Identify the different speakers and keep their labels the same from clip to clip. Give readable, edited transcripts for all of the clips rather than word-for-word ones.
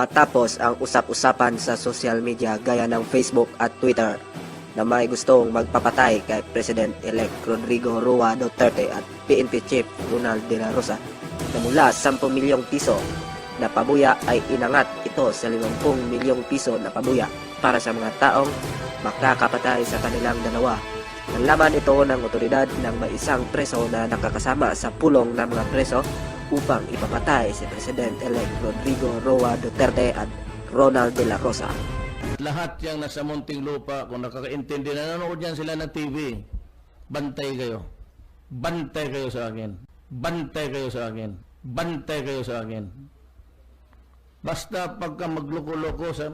Speaker 1: matapos ang usap-usapan sa social media gaya ng Facebook at Twitter na may gustong magpapatay kay President-elect Rodrigo Roa Duterte at PNP Chief Ronald De La Rosa na mula 10 milyong piso na pabuya ay inangat ito sa 50 milyong piso na pabuya para sa mga taong makakapatay sa kanilang dalawa. Nalaman ito ng otoridad ng may isang preso na nakakasama sa pulong ng mga preso upang ipapatay si President-elect Rodrigo Roa Duterte at Ronald De La Rosa.
Speaker 2: Lahat yang nasa Muntinlupa, kung nakakaintindi, nanonood yan sila ng TV, bantay kayo. Bantay kayo sa akin. Bantay kayo sa akin. Bantay kayo sa akin. Basta pagka magloko-loko sa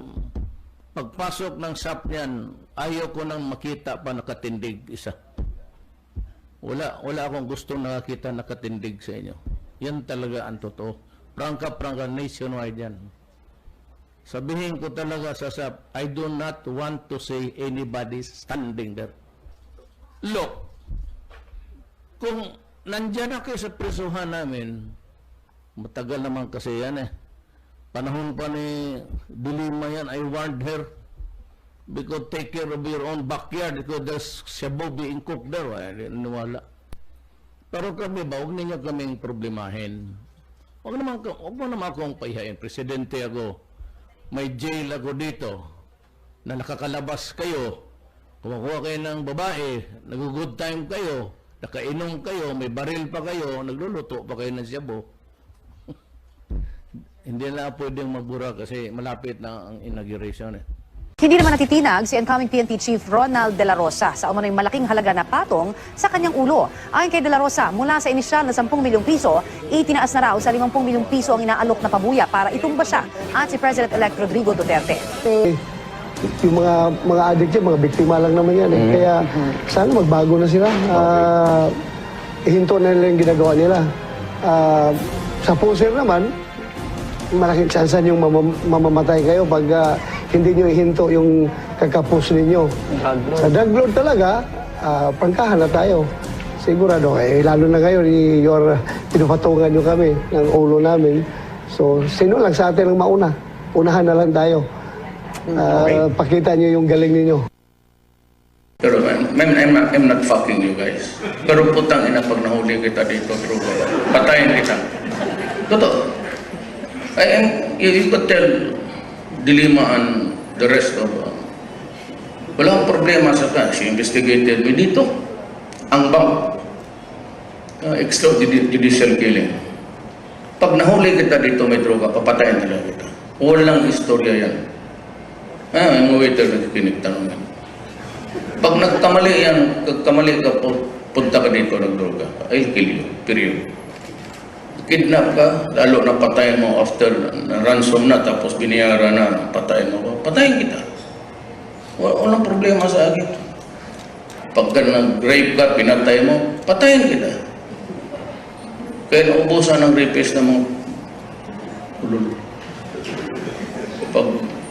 Speaker 2: pagpasok ng SAP niyan, ayaw ko nang makita pa nakatindig isa. Wala akong gustong nakakita nakatindig sa inyo. Yan talaga ang totoo. Prangka nationwide yan. Sabihin ko talaga sa SAP, I do not want to say anybody standing there. Look, kung nandyan na kayo sa presuhan namin, matagal naman kasi yan eh. Panahon pa ni Dilima yan, I warned her, because take care of your own backyard because there's shabu being cooked there. Ay, niwala. Pero kami ba, huwag ninyo kaming problemahin. Huwag mo naman akong paihain. Presidente ako, may jail ako dito, na nakakalabas kayo, kumukuha kayo ng babae, nag-good time kayo, nakainom kayo, may baril pa kayo, nagluluto pa kayo ng shabu. Hindi na pwedeng magbura kasi malapit na ang inauguration eh.
Speaker 3: Hindi naman natitinag si incoming PNP Chief Ronald De La Rosa sa umano'y malaking halaga na patong sa kanyang ulo. Ayon kay De La Rosa, mula sa inisyal na 10 milyong piso, itinaas na raw sa 50 milyong piso ang inaalok na pabuya para itumba siya at si President-elect Rodrigo Duterte.
Speaker 4: Yung mga addict yan, mga biktima lang naman yan. Kaya sana magbago na sila. Hinto na nila yung ginagawa nila. Sa poser naman, malaking tsansan yung mamamatay kayo pag hindi nyo ihinto yung kakapos ninyo. Sa drug lord talaga, pangkahan na tayo. Sigurado, lalo na ngayon, pinupatungan nyo kami ng ulo namin. So, sino lang sa atin ang mauna? Unahan na lang tayo. Pakita nyo yung galing ninyo.
Speaker 2: Pero I'm not fucking you guys. Pero putang ina pag nahuli kita dito, patayin kita. Totoo. You could tell Dilima and the rest of wala akong problema sa kan. She investigated me dito. Ang bang extrajudicial killing. Pag nahuli kita dito may droga, papatayin talaga kita. Walang istorya yan. Yung waiter nakikinig tanong yan. Pag nagkamali yan, kamali ka, punta ka dito ng droga, I'll kill you, period. Kidnap ka, lalo na patayin mo after ransom na, tapos binayaran na, patayin mo, patayin kita. Walang problema sa akin. Pagka nag-rape ka, pinatay mo, patayin kita. Kaya naubusan ng rapist na mga ulul.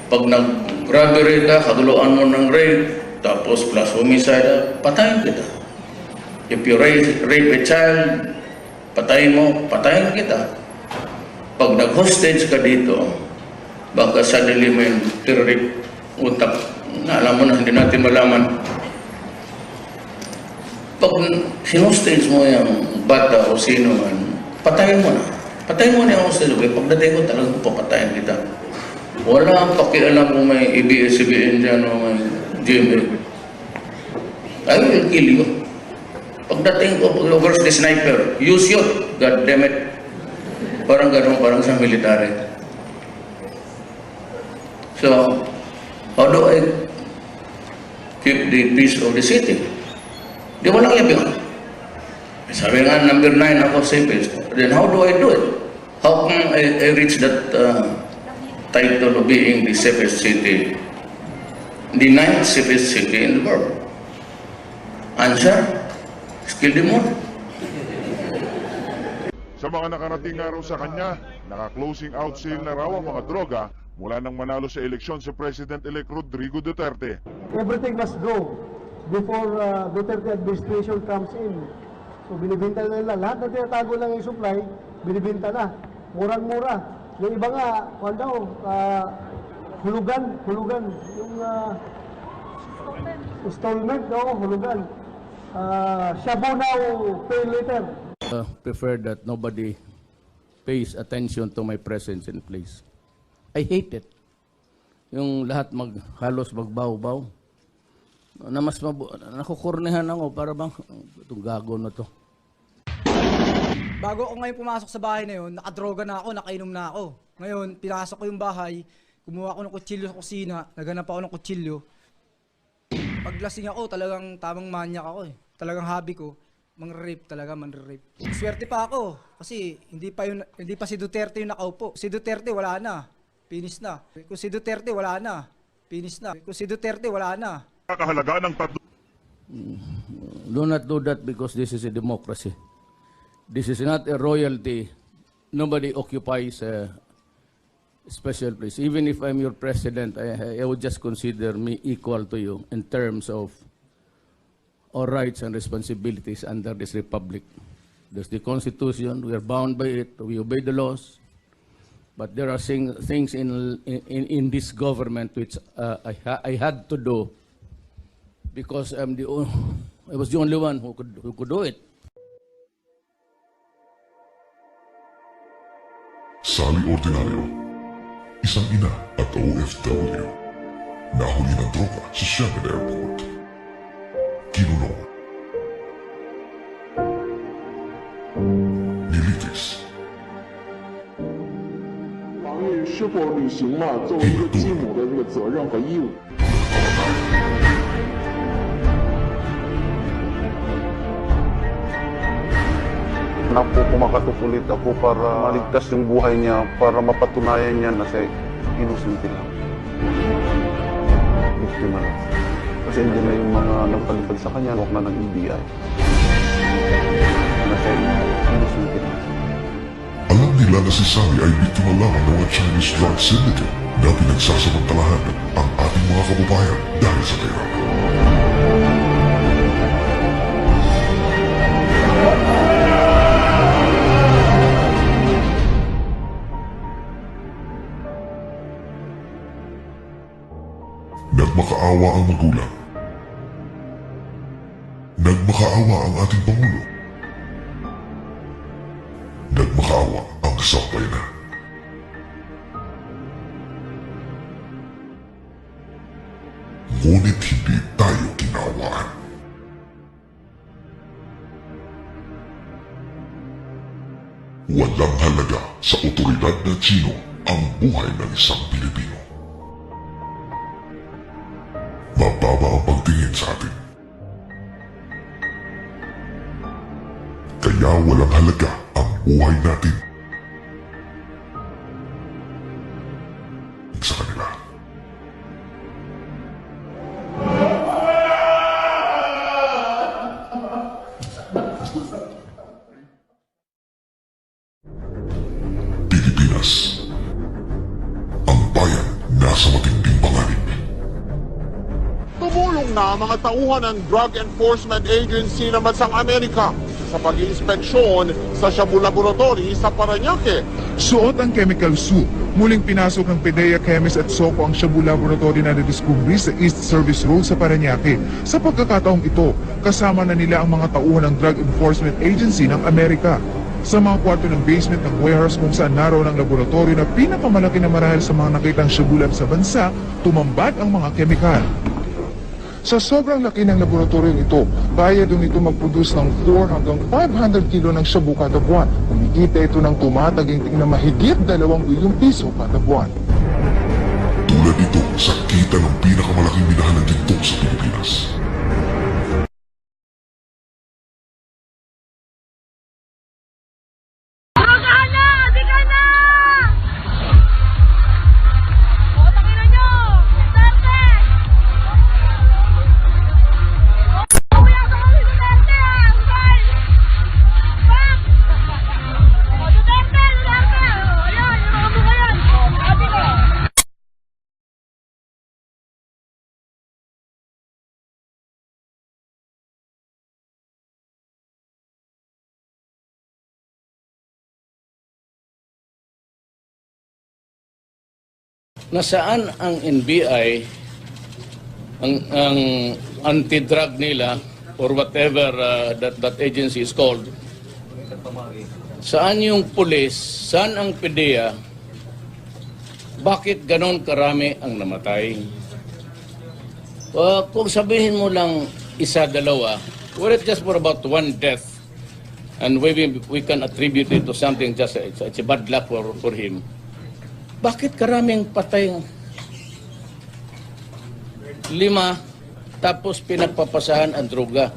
Speaker 2: Pag nag-robbery ka, kaguluan mo ng rape, tapos plus homicide, patayin kita. If you rape a child, patayin mo, patayin kita. Pag nag-hostage ka dito, baka suddenly may terrorist utak na alam mo na hindi natin malaman. Pag sinustage mo yung bata o sino man, patayin mo na. Patayin mo na yung hostage. Pagdating ko talagang papatayin kita. Wala ang pakialam kung may ABS-CBN dyan o may GMA. I will kill you. Pagdating ko, pag-lovers the sniper, use yun. God damn it. Parang gano'n, parang sa military. So, how do I keep the peace of the city? Di mo lang yabihan. Sabi nga, number 9 ako safest. Then how do I do it? How can I reach that title of being the safest city? The 9th safest city in the world. Answer? Skill mo.
Speaker 5: Sa mga nakarating araw sa kanya, naka-closing out sale na raw ang mga droga mula nang manalo sa eleksyon si President-elect Rodrigo Duterte.
Speaker 4: Everything must go before Duterte administration comes in. So binibinta na nila. Lahat na tinatago lang yung supply, binibinta na. Murang-mura. Yung iba nga, kung daw, hulugan. Yung installment, no, hulugan. Shabu now, pay later.
Speaker 2: Prefer that nobody pays attention to my presence in place. I hate it. Yung lahat halos magbaw-baw. Na mas nakukurnihan ako para bang itong gago na to.
Speaker 6: Bago ako ngayon pumasok sa bahay na yun, nakadroga na ako, nakainom na ako. Ngayon, pinasok ko yung bahay, kumuha ako ng kutsilyo sa kusina, naghanap ako ng kutsilyo. Paglasing ako, talagang tamang manyak ako eh. Talagang hobby ko, mang-rape talaga, man-rape. Swerte pa ako, kasi hindi pa si Duterte yung nakaupo. Si Duterte wala na, finish na. Kung si Duterte wala na, finish na. Kung si Duterte wala na.
Speaker 5: Kakahalaga ng
Speaker 2: Do not do that because this is a democracy. This is not a royalty. Nobody occupies a special place. Even if I'm your president, I would just consider me equal to you in terms of our rights and responsibilities under this republic. There's the Constitution. We are bound by it. We obey the laws. But there are things in this government which I had to do because I was the only one who could do it.
Speaker 7: Sally Ordinario, isang ina at OFW, nahuli ng droga sa Shanghai Airport. Kinulong. Nilitis.
Speaker 8: 防御是否履行了作为一个继母的这个责任和义务？
Speaker 9: Kumakakukulit ako para maligtas yung buhay niya, para mapatunayan niya na siya innocent lang. Biktima lang. Kasi hindi na yung mga nagpalipad sa kanya, huwag na ng NBI. Na siya innocent lang.
Speaker 7: Alam nila na si Sally ay biktima lamang ng mga Chinese drug syndicate na pinagsasamantalahan ang ating mga kababayan dahil sa pera. Nagmakaawa ang magulang. Nagmakaawa ang ating Pangulo. Nagmakaawa ang sambayanan. Ngunit hindi tayo kinawaan. Walang halaga sa otoridad na Chino ang buhay ng isang Pilipino. Mababa ang pagtingin sa atin. Kaya walang halaga ang buhay natin sa kanila. Pilipinas, ang bayan nasa matinding panganib.
Speaker 8: Tumulong na ang mga tauhan ng Drug Enforcement Agency ng Bansang Amerika sa pag-iinspeksyon sa Shabu Laboratory sa Parañaque.
Speaker 5: Suot ang chemical suit. Muling pinasok ng PDEA Chemist at SOCO ang Shabu Laboratory na nadiskubre sa East Service Road sa Parañaque. Sa pagkakataong ito, kasama na nila ang mga tauhan ng Drug Enforcement Agency ng Amerika. Sa mga kwarto ng basement ng warehouse kung saan naroon ang laboratorio na pinakamalaki na marahil sa mga nakitang Shabu Lab sa bansa, tumambad ang mga kemikal. Sa sobrang laki ng laboratoryong ito, kaya doon ito mag-produce ng 4 hanggang 500 kilo ng shabu kada buwan. Kumikita ito ng tumataginting na mahigit 2 bilyong piso kada buwan.
Speaker 7: Tulad ito sa kita ng pinakamalaking minahan ng ginto sa Pilipinas.
Speaker 2: nasaan ang NBI, ang anti-drug nila, or whatever that agency is called, saan yung pulis, saan ang PDEA, bakit ganon karami ang namatay? Kung sabihin mo lang isa, dalawa, were it just for about one death, and we can attribute it to something, just it's a bad luck for him. Bakit karaming patay? 5, tapos pinagpapasahan ang droga.